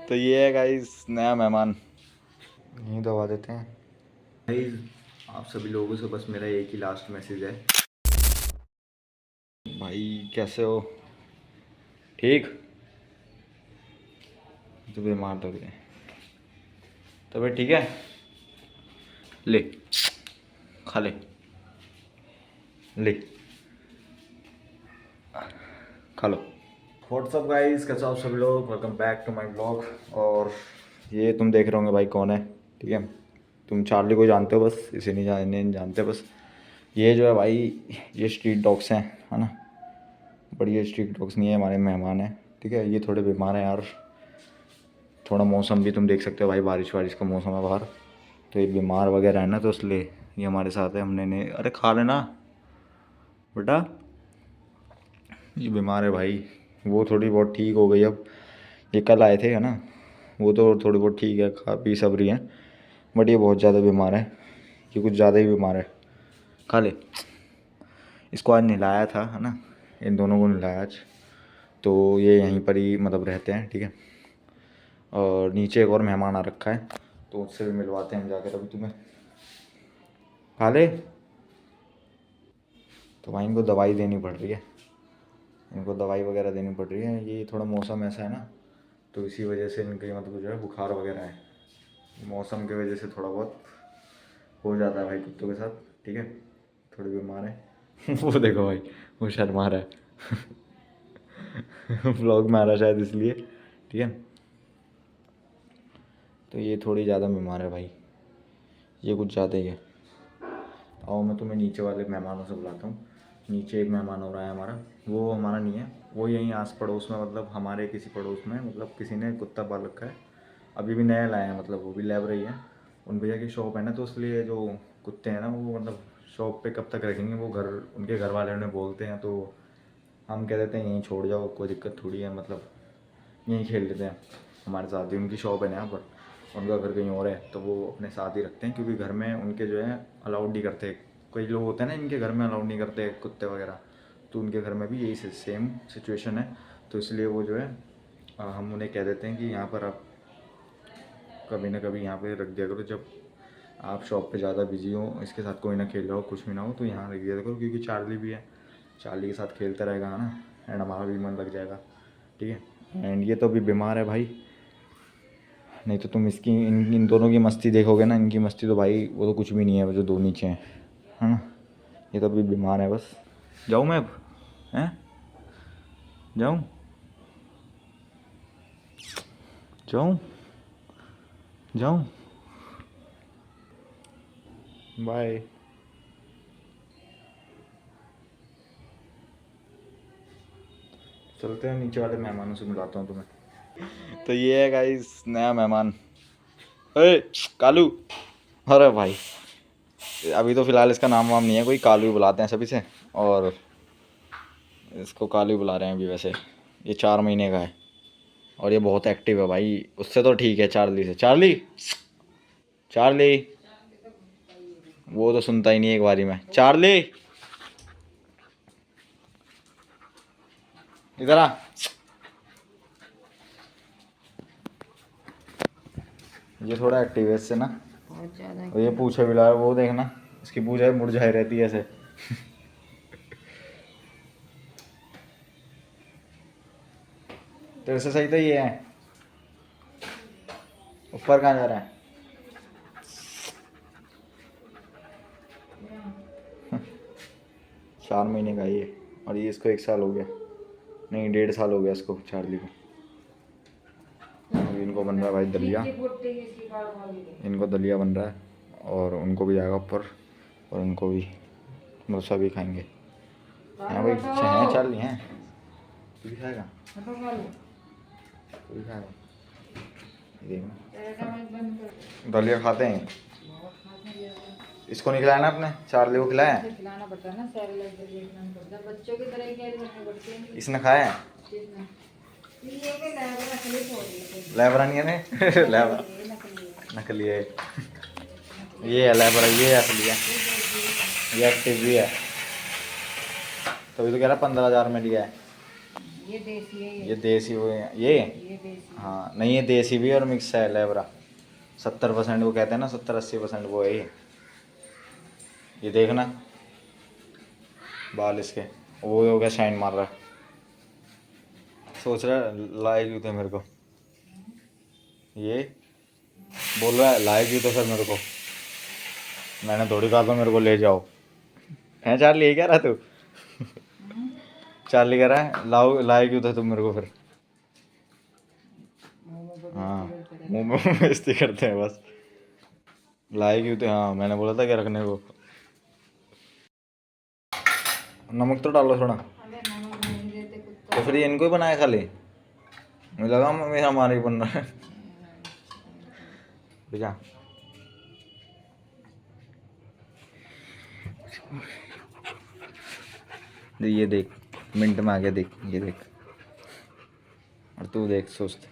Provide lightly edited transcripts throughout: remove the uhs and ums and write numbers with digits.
तो ये है गाइस नया मेहमान, यहीं दबा देते हैं। गाइस आप सभी लोगों से बस मेरा एक ही लास्ट मैसेज है, भाई कैसे हो? ठीक? तो बीमार तो गए, तबीयत ठीक है? ले खा ले, ले खा लो। व्हाट्सअप गाइस, कैसे हो आप सभी लोग? Welcome back to my blog. और ये तुम देख रहे होंगे भाई कौन है, ठीक है? तुम चार्ली को जानते हो, बस इसे नहीं जानते बस। ये जो है भाई, ये स्ट्रीट डॉग्स हैं, है ना? बट ये स्ट्रीट डॉग्स नहीं है, हमारे मेहमान हैं, ठीक है? ये थोड़े बीमार हैं यार, थोड़ा मौसम भी तुम देख सकते हो भाई, बारिश वारिश का मौसम है बाहर, तो ये बीमार वगैरह है ना, तो इसलिए ये हमारे साथ है। हमने नहीं, अरे खा लेना बेटा, ये बीमार है भाई। वो थोड़ी बहुत ठीक हो गई अब, ये कल आए थे है ना, वो तो थोड़ी बहुत ठीक है, खा पी सब रही है। बट ये बहुत ज़्यादा बीमार है, ये कुछ ज़्यादा ही बीमार है। खा ले। इसको आज नहलाया था, है ना? इन दोनों को नहलाया आज, तो ये यहीं पर ही मतलब रहते हैं, ठीक है? और नीचे एक और मेहमान आ रखा है, तो उससे भी मिलवाते हैं हम जाकर अभी तुम्हें। खा ले। तो भाई इनको दवाई देनी पड़ रही है, इनको दवाई वगैरह देनी पड़ रही है। ये थोड़ा मौसम ऐसा है ना, तो इसी वजह से इनके मतलब जो है बुखार वगैरह है, मौसम की वजह से थोड़ा बहुत हो जाता है भाई कुत्तों के साथ, ठीक है? थोड़ी बीमार है। वो देखो भाई, वो शर्मा रहा है। व्लॉग में आ रहा है शायद इसलिए, ठीक है? तो ये थोड़ी ज़्यादा बीमार है भाई, ये कुछ ज़्यादा ही है। आओ मैं तुम्हें नीचे वाले मेहमानों से बुलाता हूँ। नीचे एक मेहमान हो रहा है हमारा, वो हमारा नहीं है, वो यहीं आस पड़ोस में, मतलब हमारे किसी पड़ोस में, मतलब किसी ने कुत्ता पाल रखा है, अभी भी नया लाए हैं, मतलब वो भी लैब रही है। उन भैया की शॉप है ना, तो इसलिए जो कुत्ते हैं ना, वो मतलब शॉप पे कब तक रखेंगे, वो घर उनके घर वाले उन्हें बोलते हैं, तो हम कह देते हैं यहीं छोड़ जाओ, कोई दिक्कत थोड़ी है, मतलब यहीं खेल लेते हैं हमारे साथ ही। उनकी शॉप है ना यहाँ पर, उनका घर कहीं और है, तो वो अपने साथ ही रखते हैं, क्योंकि घर में उनके जो है अलाउड नहीं करते। कई लोग होते हैं ना, इनके घर में अलाउड नहीं करते कुत्ते वगैरह, तो उनके घर में भी यही सेम सिचुएशन है। तो इसलिए वो जो है हम उन्हें कह देते हैं कि यहाँ पर आप कभी ना कभी यहाँ पे रख दिया करो, जब आप शॉप पे ज़्यादा बिजी हो, इसके साथ कोई ना खेल रहा हो, कुछ भी ना हो, तो यहाँ रख दिया करो, क्योंकि चार्ली भी है, चार्ली के साथ खेलता रहेगा ना, एंड हमारा भी मन लग जाएगा, ठीक है? एंड ये तो अभी बीमार है भाई, नहीं तो तुम इसकी इन दोनों की मस्ती देखोगे ना, इनकी मस्ती तो भाई वो तो कुछ भी नहीं है, वो जो दो नीचे हैं, है ना? ये तो अभी बीमार है बस। जाऊँ मैं अब? हैं? जाऊँ? जाऊँ? जाऊँ? बाय। चलते हैं, नीचे वाले मेहमानों से मिलाता हूँ तुम्हें। तो ये है गाइस नया मेहमान। अरे कालू, अरे भाई अभी तो फ़िलहाल इसका नाम वाम नहीं है कोई, कालू ही बुलाते हैं सभी से, और इसको कालू ही बुला रहे हैं अभी। वैसे ये 4 महीने का है, और ये बहुत एक्टिव है भाई, उससे तो ठीक है चार्ली से। चार्ली, चार्ली, वो तो सुनता ही नहीं एक बारी में। चार्ली इधर आ। ये थोड़ा एक्टिव है इससे ना, बहुत ज्यादा। और ये पूछे भी ला, वो देखना इसकी पूछे मुरझाई रहती है ऐसे। तेरे से सही तो ये है, ऊपर कहाँ जा रहा है? 4 महीने का ये, और ये इसको 1 साल हो गया, नहीं 1.5 साल हो गया इसको, चार्ली को। अभी इनको बन रहा है भाई दलिया, इनको दलिया बन रहा है, और उनको भी जाएगा ऊपर, और उनको भी डोसा भी खाएंगे। यहाँ भाई पीछे हैं, चार्ली हैं, तू भी खाएगा? तू भी खाएगा? देखना दलिया खाते हैं, इसको नहीं खिलाया ना आपने? चार्ली को खिलाया है? खिलाना पड़ता है ना, सैरेलैक खिलाना पड़ता है, बच्चों की तरह ही कैरी करनी पड़ती है। इसने खाया है? ये के लैबरा नकली थोड़ी है, लैबरा नहीं है ने? लैबरा नकली है, ये है लैबरा, ये असली है, ये एक्टिव भी है, तभी तो कह रहा 15,000 में लिया है। ये देसी है ये देसी हुए हैं ये। ये देसी हाँ नहीं, ये देसी भी है और मिक्स है लेबरा। 70% वो कहते हैं ना, 70-80% वो है ये देखना बाल इसके, वो हो गया शाइन मार रहा है। सोच रहा है लाए क्यों थे मेरे को, ये बोल रहा है लाए क्यों थे सर मेरे को। मैंने थोड़ी कहा था मेरे को ले जाओ। है चार्ली, ये कह रहा तू? चार्ली कह रहा है लाओ, लाए क्यों थे तुम मेरे को फिर। हाँ मुंह में बेइज्जती करते हैं बस। लाए क्यों थे, हाँ मैंने बोला था क्या रखने को। नमक तो डालो थोड़ा। अबे नमक नहीं देते कुत्ता तो फिर ये इनको ही बनाया खाली, मुझे लगा मेरा हमारा ही बन रहा है। ठीक है, ये देख मिनट में आ गया, देख ये देख। और तू देख सुस्त,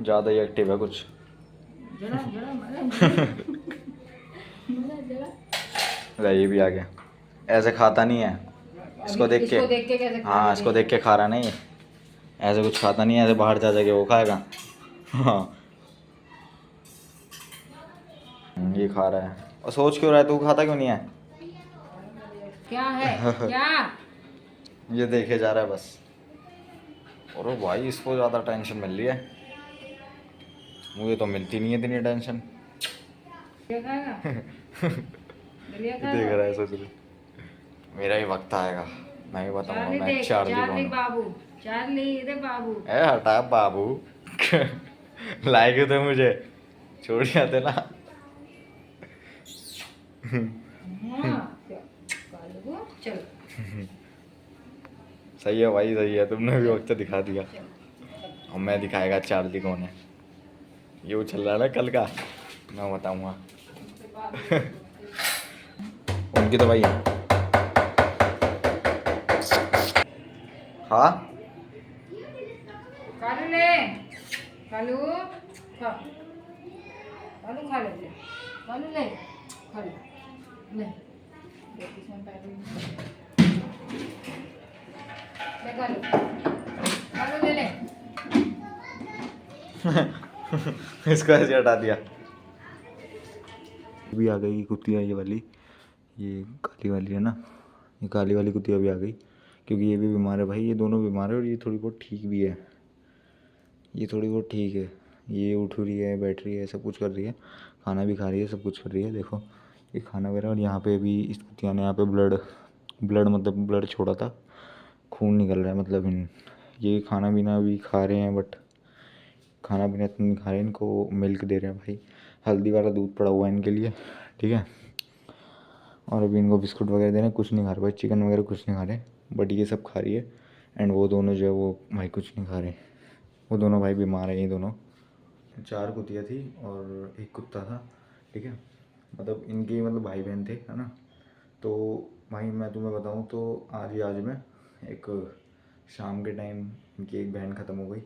ज़्यादा ही एक्टिव है कुछ। जरा जरा मरे ले ये भी आ गया, ऐसे खाता नहीं है। इसको देख के, इसको देख के कैसे खा हाँ इसको देख के खा रहा नहीं है, ऐसे कुछ खाता नहीं है, ऐसे बाहर जा जाके वो खाएगा। हाँ ये खा रहा है। और सोच क्यों रहा है, तू खाता क्यों नहीं है? क्या है क्या ये देखे जा रहा है बस। और भाई इसको ज़्यादा टेंशन मिल रही है, मुझे तो मिलती नहीं है इतनी टेंशन। क्या खाएगा दलिया देख खाएगा रहा है सोच रही, मेरा ही वक्त आएगा, मैं ही बताऊंगा चार्ली मैं देख चार्ली चार्ली कौन हूँ। बाबू चार्ली इधर बाबू ए हटा बाबू। लाए क्यों थे मुझे, छोड़ जाते ना। हाँ, क्या? कालू, चल सही है भाई, सही है, तुमने भी वक्त दिखा दिया। चल और मैं दिखाएगा चार्ली कौन है। ये वो चल रहा है ना कल का, मैं बताऊंगा। उनकी तो भाई है। हाँ कालू ले कालू खा कालू खा ले कालू ले खा ले देख इसमें पहले ले कालू कालू ले ले इसको ऐसे हटा दिया। भी आ गई कुतिया ये वाली, ये काली वाली है ना, ये काली वाली कुतिया भी आ गई, क्योंकि ये भी बीमार है भाई, ये दोनों बीमार है और ये थोड़ी बहुत ठीक भी है। ये थोड़ी बहुत ठीक है, ये उठ रही है, बैठ रही है, सब कुछ कर रही है, खाना भी खा रही है, सब कुछ कर रही है। देखो ये खाना वगैरह। और यहाँ पे भी इस कुतिया ने यहाँ पे ब्लड ब्लड मतलब ब्लड छोड़ा था, खून निकल रहा है मतलब ये खाना पीना भी खा रहे हैं, बट खाना पीना इतना नहीं खा रहे हैं। इनको मिल्क दे रहे हैं भाई, हल्दी वाला दूध पड़ा हुआ है इनके लिए, ठीक है। और अभी इनको बिस्कुट वगैरह दे रहे हैं, कुछ नहीं खा रहे भाई, चिकन वगैरह कुछ नहीं खा रहे, बट ये सब खा रही है। एंड वो दोनों जो है वो भाई कुछ नहीं खा रहे, वो दोनों भाई बीमार हैं ये दोनों। 4 कुतिया थी और 1 कुत्ता था, ठीक है। मतलब इनके मतलब भाई बहन थे, है ना। तो भाई मैं तुम्हें बताऊं तो आज में एक शाम के टाइम इनकी एक बहन ख़त्म हो गई,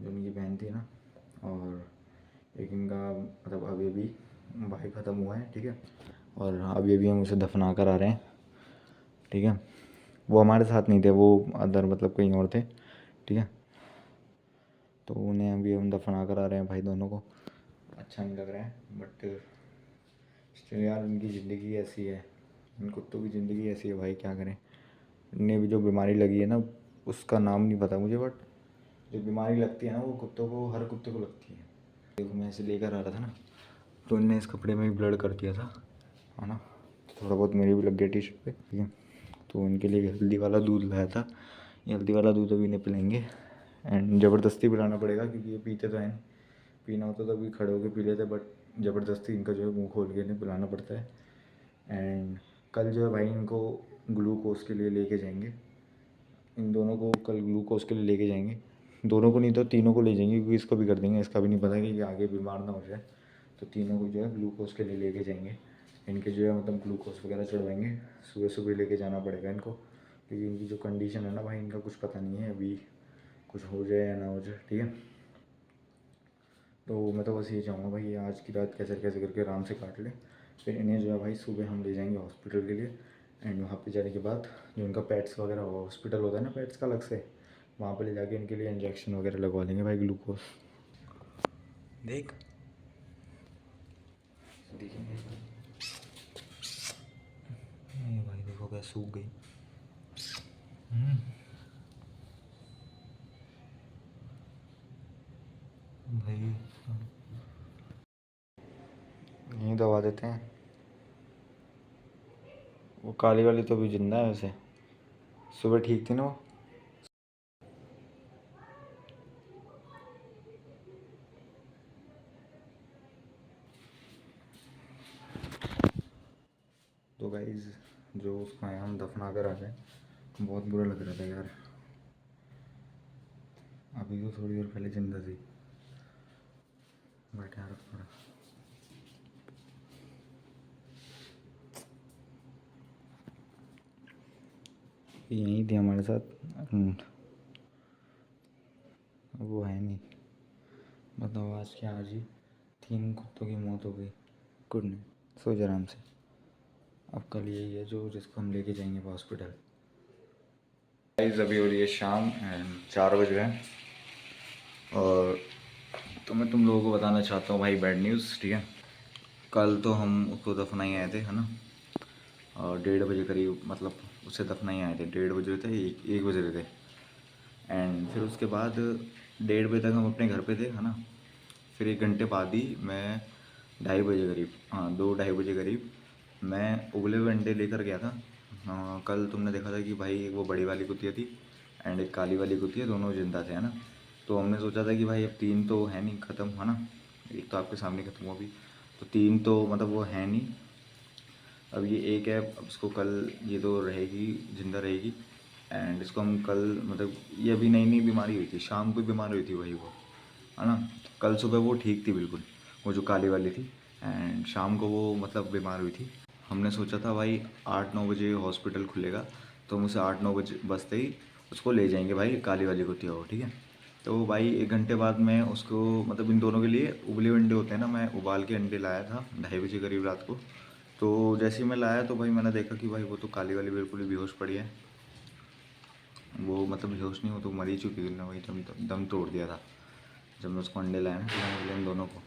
जो इनकी बहन थी ना। और एक इनका मतलब अभी अभी भाई ख़त्म हुआ है, ठीक है। और अभी अभी हम उसे दफना कर आ रहे हैं, ठीक है। वो हमारे साथ नहीं थे, वो अदर मतलब कहीं और थे, ठीक है। तो उन्हें अभी हम दफना कर आ रहे हैं भाई दोनों को। अच्छा नहीं लग रहा है, बट स्टिल यार इनकी ज़िंदगी ऐसी है, इन कुत्तों की ज़िंदगी ऐसी है भाई, क्या करें। इन्हें भी जो बीमारी लगी है ना, उसका नाम नहीं पता मुझे, बट जो बीमारी लगती है ना वो कुत्तों को, हर कुत्ते को लगती है। देखो मैं इसे लेकर आ रहा था ना, तो इनने इस कपड़े में भी ब्लड कर दिया था, है ना। थोड़ा बहुत मेरी भी लग गया टी शर्ट पे, ठीक है। तो इनके लिए हल्दी वाला दूध लाया था, ये हल्दी वाला दूध अभी इन्हें पिलाएंगे। एंड ज़बरदस्ती पिलाना पड़ेगा, क्योंकि ये पीते तो हैं, पीना होता तो अभी खड़े होकर पी लेते, बट ज़बरदस्ती इनका जो है मुँह खोल के इन्हें पिलाना पड़ता है। एंड कल जो है भाई इनको ग्लूकोज के लिए लेके जाएंगे, इन दोनों को कल ग्लूकोज के लिए लेके जाएंगे। दोनों को नहीं तो तीनों को ले जाएंगे, क्योंकि इसको भी कर देंगे, इसका भी नहीं पता कि ये आगे बीमार ना हो जाए। तो तीनों को जो है ग्लूकोज के लिए लेके जाएंगे, इनके जो है मतलब ग्लूकोज वगैरह चढ़वाएंगे। सुबह सुबह लेके जाना पड़ेगा इनको, क्योंकि इनकी जो कंडीशन है ना भाई, इनका कुछ पता नहीं है अभी, कुछ हो जाए या ना हो जाए, ठीक है। तो मैं तो बस ये चाहूँगा भाई, आज की रात कैसे कैसे करके आराम से काट ले, फिर इन्हें जो है भाई सुबह हम ले जाएंगे हॉस्पिटल के लिए। एंड वहाँ पे जाने के बाद जो उनका पेट्स वगैरह होगा, हॉस्पिटल होता है ना पेट्स का अलग से, वहाँ पे ले जाके इनके लिए इंजेक्शन वगैरह लगवा लेंगे भाई, ग्लूकोज। देख देखेंगे भाई, देखो क्या सूख गई। भाई यहीं दबा देते हैं। वो काली वाली तो अभी जिंदा है वैसे, सुबह ठीक थी ना वो। तो गाइज जो उसको आया हम दफना कर आ गए, बहुत बुरा लग रहा था यार। अभी तो थोड़ी देर पहले जिंदा थी, बट यार थोड़ा यहीं थी हमारे साथ। वो है नहीं, मतलब आज के आज ही 3 कुत्तों की मौत हो गई। गुड नाइट, सो जा आराम से। अब कल यही है जो जिसको हम लेके जाएंगे हॉस्पिटल। गाइस अभी हो रही है शाम एंड 4 बज गए हैं, और तो मैं तुम लोगों को बताना चाहता हूँ भाई बैड न्यूज़, ठीक है। कल तो हम उसको दफनाई आए थे, है ना, और 1:30 बजे करीब, मतलब उसे दफनाई आए थे 1:30 बजे थे, 1 बज रहे थे। एंड फिर उसके बाद 1:30 बजे तक हम अपने घर पे थे, है ना। फिर 1 घंटे बाद ही मैं 2:30 बजे करीब, हाँ 2-2:30 बजे करीब मैं उबले हुए अंडे लेकर गया था। हाँ, कल तुमने देखा था कि भाई वो बड़ी वाली कुतिया थी एंड एक काली वाली कुतिया, दोनों जिंदा थे, है ना। तो हमने सोचा था कि भाई अब 3 तो है नहीं ख़त्म, है ना, एक तो आपके सामने ख़त्म हुआ अभी, तो 3 तो मतलब वो है नहीं। अब ये एक है, अब इसको कल ये तो रहेगी, जिंदा रहेगी। एंड इसको हम कल, मतलब ये अभी नई नई बीमारी हुई थी, शाम को बीमार हुई थी वही वो, है ना। कल सुबह वो ठीक थी बिल्कुल, वो जो काली वाली थी, एंड शाम को वो मतलब बीमार हुई थी। हमने सोचा था भाई 8-9 बजे हॉस्पिटल खुलेगा, तो हम उसे 8-9 बजे बजते ही उसको ले जाएंगे भाई, काली वाली कुतिया हो, ठीक है। तो भाई 1 घंटे बाद मैं उसको, मतलब इन दोनों के लिए उबले हुए अंडे होते हैं ना, मैं उबाल के अंडे लाया था 2:30 बजे करीब रात को। तो जैसे ही मैं लाया तो भाई मैंने देखा कि भाई वो तो काली वाली बिल्कुल ही बेहोश पड़ी है। वो मतलब बेहोश नहीं, वो तो मर ही चुकी थी ना, वही दम तोड़ दिया था। जब मैं उसको अंडे लाया ना खिलाने के लिए इन दोनों को,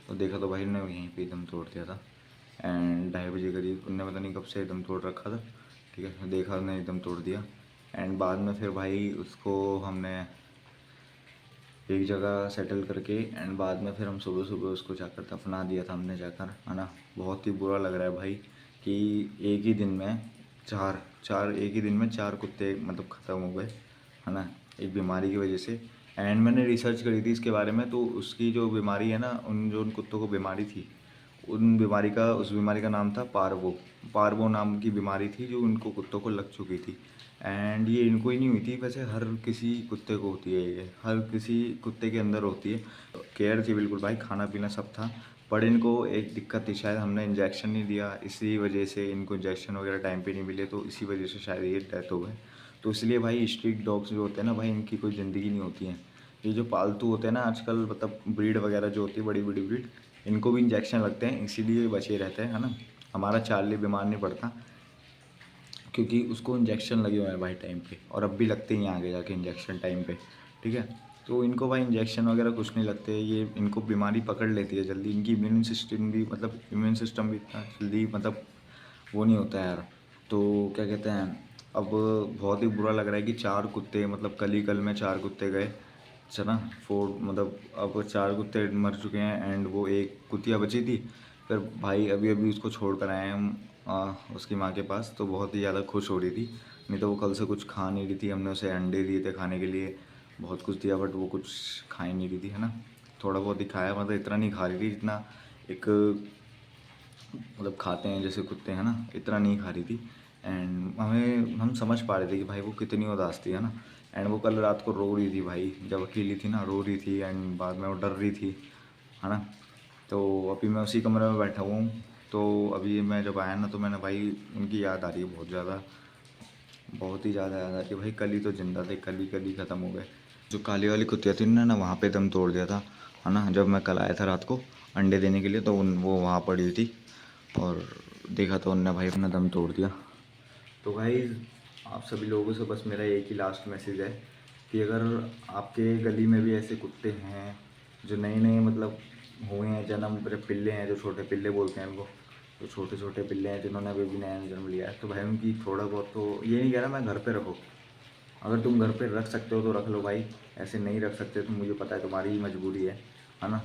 तो देखा तो भाई ने यहीं पे दम तोड़ दिया था। एंड 2:30 बजे करीब उनने पता नहीं कब से दम तोड़ रखा था, ठीक है, देखा उन्हें एकदम तोड़ दिया। एंड बाद में फिर भाई उसको हमने एक जगह सेटल करके, एंड बाद में फिर हम सुबह सुबह उसको जाकर दफना दिया था हमने जाकर, है ना। बहुत ही बुरा लग रहा है भाई कि एक ही दिन में चार चार एक ही दिन में 4 कुत्ते मतलब ख़त्म हो गए, है ना, एक बीमारी की वजह से। एंड मैंने रिसर्च करी थी इसके बारे में, तो उसकी जो बीमारी है ना, उन कुत्तों को बीमारी थी, उस बीमारी का नाम था पार्वो। पार्वो नाम की बीमारी थी जो उनको कुत्तों को लग चुकी थी। एंड ये इनको ही नहीं हुई थी, वैसे हर किसी कुत्ते को होती है, ये हर किसी कुत्ते के अंदर होती है। केयर थी बिल्कुल भाई, खाना पीना सब था, पर इनको एक दिक्कत थी, शायद हमने इंजेक्शन नहीं दिया, इसी वजह से इनको इंजेक्शन वगैरह टाइम पे नहीं मिले, तो इसी वजह से शायद ये डेथ हो गए। तो इसलिए भाई स्ट्रीट डॉग्स जो होते हैं ना भाई, इनकी कोई ज़िंदगी नहीं होती है। ये जो पालतू होते हैं ना आजकल, मतलब ब्रीड वगैरह जो होती है, बड़ी बड़ी ब्रीड, इनको भी इंजेक्शन लगते हैं, इसीलिए बचे रहते हैं, है ना। हमारा चार्ली बीमार नहीं पड़ता, क्योंकि उसको इंजेक्शन लगे हुए हैं भाई टाइम पे, और अब भी लगते ही हैं आगे जाके इंजेक्शन टाइम पे, ठीक है। तो इनको भाई इंजेक्शन वगैरह कुछ नहीं लगते, ये इनको बीमारी पकड़ लेती है जल्दी, इनकी इम्यून सिस्टम भी इतना जल्दी मतलब वो नहीं होता है यार। तो क्या कहते हैं, अब बहुत ही बुरा लग रहा है कि 4 कुत्ते, मतलब कल में 4 कुत्ते गए, चला 4, मतलब अब 4 कुत्ते मर चुके हैं, एंड वो एक कुतिया बची थी। फिर भाई अभी अभी उसको छोड़ कर आए हैं हम उसकी माँ के पास, तो बहुत ही ज़्यादा खुश हो रही थी, नहीं तो वो कल से कुछ खा नहीं रही थी। हमने उसे अंडे दिए थे खाने के लिए, बहुत कुछ दिया, बट वो कुछ खा ही नहीं रही थी, है ना। थोड़ा बहुत ही खाया, मतलब इतना नहीं खा रही थी जितना एक मतलब खाते हैं जैसे कुत्ते, हैं ना, इतना नहीं खा रही थी। एंड हम समझ पा रहे थे कि भाई वो कितनी उदास थी, है ना। एंड वो कल रात को रो रही थी भाई, जब अकेली थी ना रो रही थी, एंड बाद में वो डर रही थी, है ना। तो अभी मैं उसी कमरे में बैठा हुआ हूँ, तो अभी मैं जब आया ना, तो मैंने भाई उनकी याद आ रही है बहुत ज़्यादा, बहुत ही ज़्यादा याद आ रही है भाई। कल ही तो जिंदा थे, कल ही ख़त्म हो गए। जो काली वाली कुतिया थी ना, वहाँ पे दम तोड़ दिया था, है ना। जब मैं कल आया था रात को अंडे देने के लिए, तो वो वहाँ पड़ी थी, और देखा तो उनने भाई अपना दम तोड़ दिया। तो भाई आप सभी लोगों से बस मेरा एक ही लास्ट मैसेज है कि अगर आपके गली में भी ऐसे कुत्ते हैं जो नए नए मतलब हुए हैं, जन्म पिल्ले हैं, जो छोटे पिल्ले बोलते हैं उनको, जो छोटे छोटे पिल्ले हैं जिन्होंने अभी भी नया जन्म लिया है, तो भाई उनकी थोड़ा बहुत, तो ये नहीं कह रहा मैं घर पे रखो, अगर तुम घर पे रख सकते हो तो रख लो भाई, ऐसे नहीं रख सकते तो मुझे पता है तुम्हारी ही मजबूरी है ना।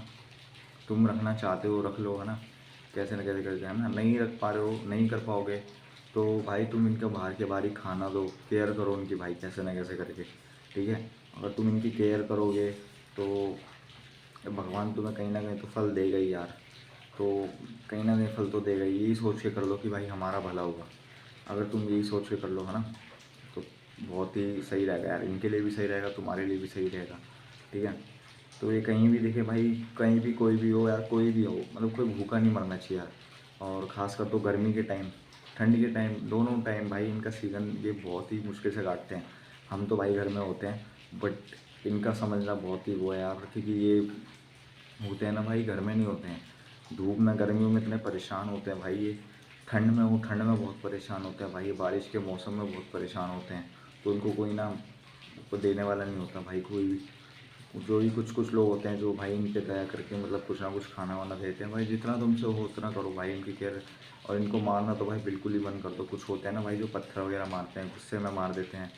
तुम रखना चाहते हो रख लो, है ना, कैसे ना कैसे करके, है ना। नहीं रख पा रहे हो, नहीं कर पाओगे तो भाई तुम इनका बाहर के बाहर ही खाना दो, केयर करो उनकी भाई, कैसे ना कैसे करके, ठीक है। अगर तुम इनकी केयर करोगे तो भगवान तुम्हें कहीं ना कहीं तो फल देगा ही यार, तो कहीं ना कहीं फल तो देगा ही। यही सोच के कर लो कि भाई हमारा भला होगा, अगर तुम यही सोच के कर लो, है ना, तो बहुत ही सही रहेगा यार, इनके लिए भी सही रहेगा, तुम्हारे लिए भी सही रहेगा, ठीक है। तो ये कहीं भी दिखे भाई, कहीं भी कोई भी हो यार, कोई भी हो, मतलब कोई भूखा नहीं मरना चाहिए यार। और ख़ासकर तो गर्मी के टाइम, ठंड के टाइम, दोनों टाइम भाई इनका सीज़न ये बहुत ही मुश्किल से काटते हैं। हम तो भाई घर में होते हैं बट इनका समझना बहुत ही वो है यार, क्योंकि ये होते हैं ना भाई, घर में नहीं होते हैं, धूप में गर्मियों में इतने परेशान होते हैं भाई ये, ठंड में वो ठंड में बहुत परेशान होते हैं भाई, ये बारिश के मौसम में बहुत परेशान होते हैं। तो उनको कोई ना को देने वाला नहीं होता भाई, कोई भी, जो ही कुछ कुछ लोग होते हैं जो भाई इन पे दया करके मतलब कुछ ना कुछ खाना वाना देते हैं। भाई जितना तुमसे हो उतना करो भाई इनकी केयर, और इनको मारना तो भाई बिल्कुल ही बंद कर दो। कुछ होते हैं ना भाई जो पत्थर वगैरह मारते हैं, गुस्से में मार देते हैं,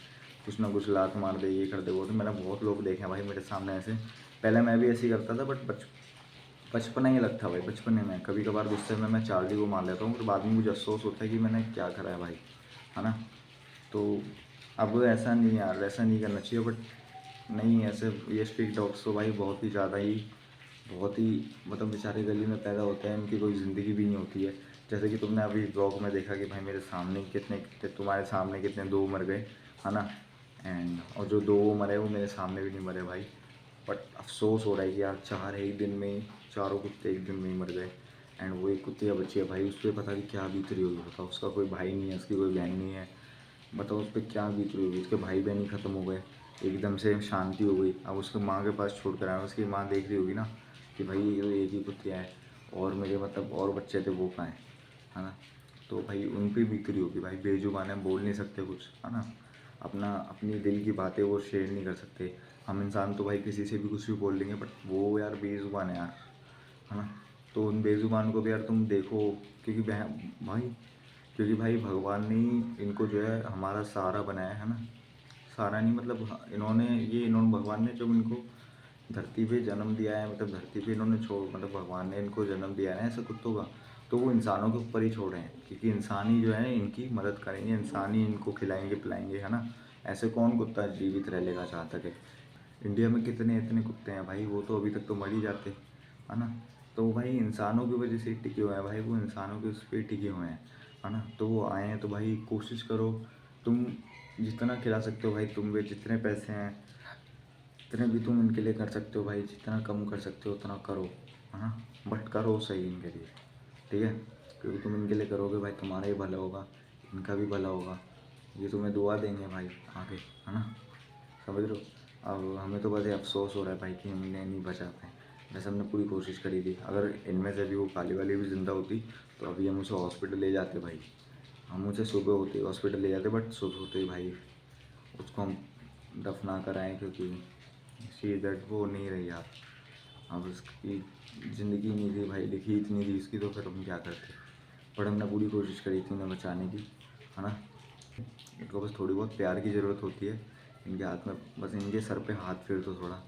कुछ ना कुछ लात मार दे, ये कर दे वो, तो मैंने बहुत लोग देखे हैं भाई मेरे सामने ऐसे। पहले मैं भी ऐसे ही करता था बट बचपना ही अलग था भाई, बचपने में कभी कभार गुस्से में मैं चार्ली को मार लेता हूँ, फिर बाद में मुझे अफसोस होता है कि मैंने क्या करा है भाई, है ना। तो अब ऐसा नहीं यार, ऐसा नहीं करना चाहिए, बट नहीं ऐसे, ये स्ट्रीट डॉग्स तो भाई बहुत ही ज़्यादा ही, बहुत ही मतलब बेचारे गली में पैदा होते हैं, इनकी कोई ज़िंदगी भी नहीं होती है। जैसे कि तुमने अभी ब्लॉग में देखा कि भाई मेरे सामने कितने कितने, तुम्हारे सामने कितने दो मर गए, है ना। एंड और जो दो मरे वो मेरे सामने भी नहीं मरे भाई, बट अफसोस हो रहा है कि यार चार एक दिन में ही, चारों कुत्ते एक दिन में ही मर गए। एंड वो एक कुत्ते का बच्चे है भाई, उस पर पता नहीं क्या बीत रही होगी, बताओ, उसका कोई भाई नहीं है, उसकी कोई बहन नहीं है, बताओ उस पर क्या बीत रही होगी, उसके भाई बहन ही ख़त्म हो गए, एकदम से शांति हो गई। अब उसके माँ के पास छोड़ कर आया, उसकी माँ देख रही होगी ना कि भाई ये तो एक ही कुत्तिया है, और मेरे मतलब और बच्चे थे वो कहाँ हैं, है ना। तो भाई उन पर बीत रही होगी भाई, बेजुबान है, बोल नहीं सकते कुछ, है ना, अपना अपनी दिल की बातें वो शेयर नहीं कर सकते। हम इंसान तो भाई किसी से भी कुछ भी बोल देंगे, बट वो यार बेजुबान है यार, है ना। तो उन बेजुबान को भी यार तुम देखो, क्योंकि भाई, क्योंकि भाई भगवान ने ही इनको जो है हमारा सहारा बनाया है ना, सहारा नहीं मतलब इन्होंने भगवान ने जब इनको धरती पे जन्म दिया है, मतलब धरती पे इन्होंने छोड़, मतलब भगवान ने इनको जन्म दिया है ना ऐसे कुत्तों का, तो वो इंसानों के ऊपर ही छोड़े हैं, क्योंकि इंसान ही जो है इनकी मदद करेंगे, इंसान ही इनको खिलाएंगे पिलाएंगे, है ना। ऐसे कौन कुत्ता जीवित रह लेगा जहाँ तक है। इंडिया में कितने इतने कुत्ते हैं भाई, वो तो अभी तक तो मर ही जाते, है ना। तो भाई इंसानों की वजह से ही टिके हुए हैं भाई, वो इंसानों के उस पर टिके हुए हैं, है ना। तो वो आए हैं तो भाई कोशिश करो, तुम जितना खिला सकते हो भाई, तुम भी जितने पैसे हैं जितने भी तुम इनके लिए कर सकते हो भाई, जितना कम कर सकते हो उतना करो, है ना, बट करो सही इनके लिए, ठीक है। क्योंकि तुम इनके लिए करोगे भाई, तुम्हारा ही भला होगा, इनका भी भला होगा, ये तुम्हें दुआ देंगे भाई आगे, है ना, समझ रहे हो। अब हमें तो बस ये अफसोस हो रहा है भाई कि हमने नहीं बचा पाए, वैसे हमने पूरी कोशिश करी थी, अगर इनमें से भी वो काली वाली भी ज़िंदा होती तो अभी हम उसे हॉस्पिटल ले जाते भाई, हम उसे सुबह होते हॉस्पिटल ले जाते, बट सुबह होते ही भाई उसको हम दफना कर आए, क्योंकि शी दैट वो नहीं रही यार, अब उसकी ज़िंदगी नहीं थी भाई, लिखी इतनी थी इसकी, तो फिर हम क्या करते। बट हमने पूरी कोशिश करी थी उन्हें बचाने की, है ना। इनको बस थोड़ी बहुत प्यार की ज़रूरत होती है, इनके हाथ में बस, इनके सर पे हाथ फेर दो, थोड़ा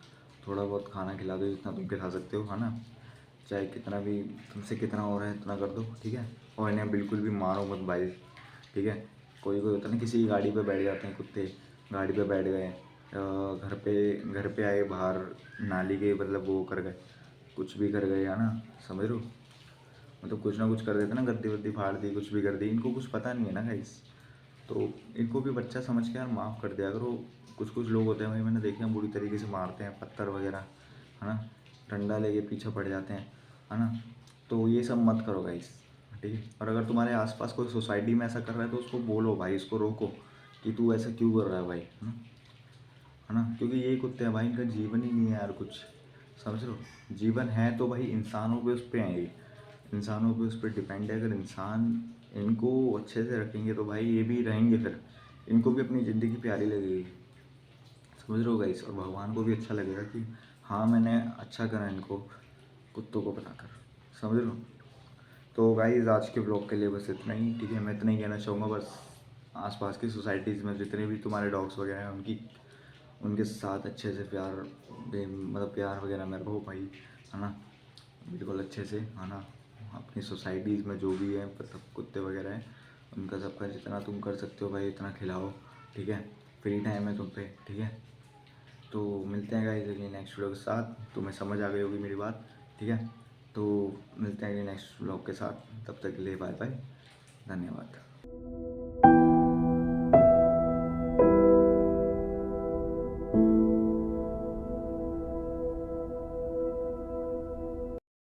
थोड़ा बहुत खाना खिला दो जितना तुम खिला सकते हो, है ना, चाहे कितना भी तुमसे कितना हो रहा है इतना कर दो, ठीक है। और इन्हें बिल्कुल भी मारो मत भाई, ठीक है। कोई कोई होता है ना, किसी की गाड़ी पे बैठ जाते हैं कुत्ते, गाड़ी पे बैठ गए, घर पे आए, बाहर नाली के मतलब वो कर गए, कुछ भी कर गए, है ना, समझ रहे हो, मतलब कुछ ना कुछ कर देते ना, गद्दी वद्दी फाड़ दी, कुछ भी कर दी, इनको कुछ पता नहीं है ना गाइस, तो इनको भी बच्चा समझ के यार माफ़ कर दिया करो। कुछ कुछ लोग होते हैं भाई, मैंने देखे हैं बुरी तरीके से मारते हैं, पत्थर वगैरह, है ना, डंडा लेके पीछे पड़ जाते हैं, है ना। तो ये सब मत करो गाइस, ठीक है। और अगर तुम्हारे आसपास कोई सोसाइटी में ऐसा कर रहा है तो उसको बोलो भाई, इसको रोको कि तू ऐसा क्यों कर रहा है भाई, है ना। क्योंकि ये कुत्ते हैं भाई, इनका जीवन ही नहीं है यार कुछ, समझ लो। जीवन है तो भाई इंसानों पे उस पर है, ये इंसानों पे उस पर डिपेंड है, अगर इंसान इनको अच्छे से रखेंगे तो भाई ये भी रहेंगे, फिर इनको भी अपनी ज़िंदगी प्यारी लगेगी, समझ रहे हो गाइस। और भगवान को भी अच्छा लगेगा कि हाँ मैंने अच्छा करा इनको कुत्तों को बनाकर, समझ रहे हो। तो गाइस आज के ब्लॉग के लिए बस इतना ही, ठीक है। मैं इतना ही कहना चाहूँगा, बस आसपास की सोसाइटीज़ में जितने भी तुम्हारे डॉग्स वगैरह हैं उनके साथ अच्छे से मतलब प्यार वगैरह में रहो भाई, है ना, बिल्कुल अच्छे से, है ना। अपनी सोसाइटीज़ में जो भी है मतलब कुत्ते वगैरह हैं उनका सबका जितना तुम कर सकते हो भाई इतना खिलाओ, ठीक है। फ्री टाइम है तुम पे, ठीक है। तो मिलते हैं गाइस अगले नेक्स्ट व्लॉग के साथ। तुम्हें समझ आ गई होगी मेरी बात, ठीक है। तो मिलते हैं अगले नेक्स्ट व्लॉग के साथ, तब तक के लिए बाय बाय, धन्यवाद।